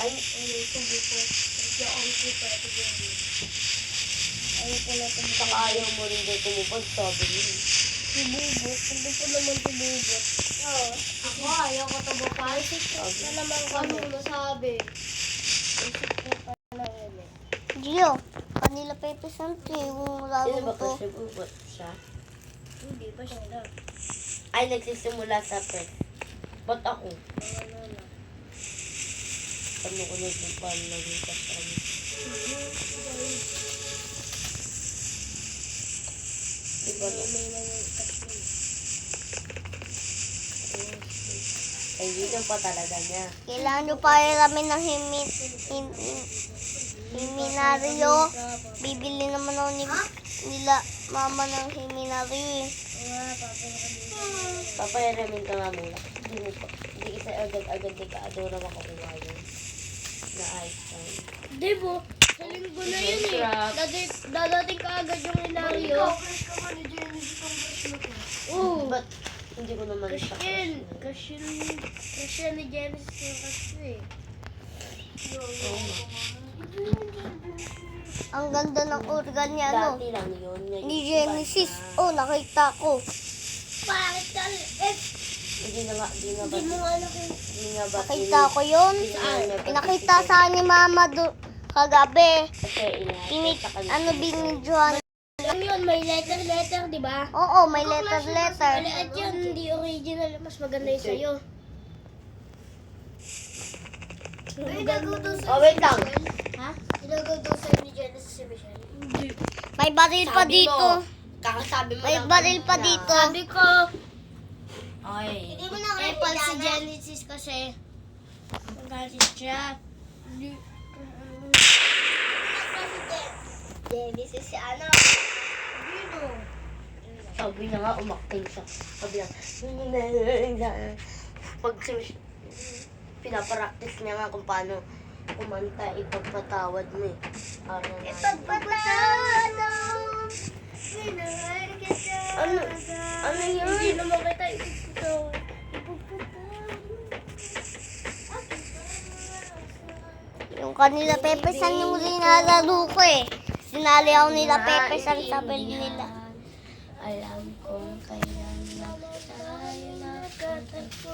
Ay, ayoko bukas. Kasi ako bukas. Ayoko na ito. Saka ayaw mo rin din tumupad, sabi niyo. Tumubot? Hindi ko naman tumubot. Oo. Ako, ayaw ko tumupad. Isip na naman ko. Ano mo sabi? Isip ko pa na yun eh. Gio, kanila Pepe Santi, yung laro Sino ba to. kasi bubot siya? Hindi ba siya? Ay, nagsisimula sa prep. Ba't ako? Ano na? Ano ko nagpapal lagi kasama? Diba na? May nangyayon. Kaibigan pa talaga niya. Kailangan nyo pairamin ng himinaryo. Bibili naman ako nila mama ng himinaryo eh. Papayaramin ka nga muna. Hindi isa agad-agad di ka adora makakuha yun. Na ice cream. Di ba? Sa linggo na yun eh. Dadating ka agad yung inaryo. Fresh ka man ni Jenny itong brush mo to. Oo. Ba't hindi ko naman siya Kasi ni Genesis yung kasi eh. Ang ganda ng organ niya, no? Dati lang yun. Ngayon, Ni Genesis. Oh, nakita ko. Bakit ka? Hindi na nga, Hindi mo nga nakita. hindi nga ba Nakita ko yun. Nakita sa ni mama kagabi. Kasi Binidyohan. Alam yun, may letter, di ba? Oo, may letter. Maliit yun, hindi original. Mas maganda yun sa'yo. Oh, wait lang. Ha? Ilagaw daw sa'yo ni Genesis si Michelle. Hindi. May baril pa Sabi dito. mo, kakasabi mo May lang baril pa kanina. dito. Sabi ko, Ay. hindi mo na epal si Genesis kasi magalit siya. Genesis si ano? Dino. Sabi niya nga, umakting siya. Sabi niya, pag pinapractice niya nga kung paano kumanta, ipagpatawad mo eh. Parang Ipagpatawad ano yun? Hindi naman kita ipagpatawad. Yung kanila Pepe San yung linalaro ko eh. Sinali ako nila Pepe San sa bel nila. Alam kong kailan na tayo nakatagpo.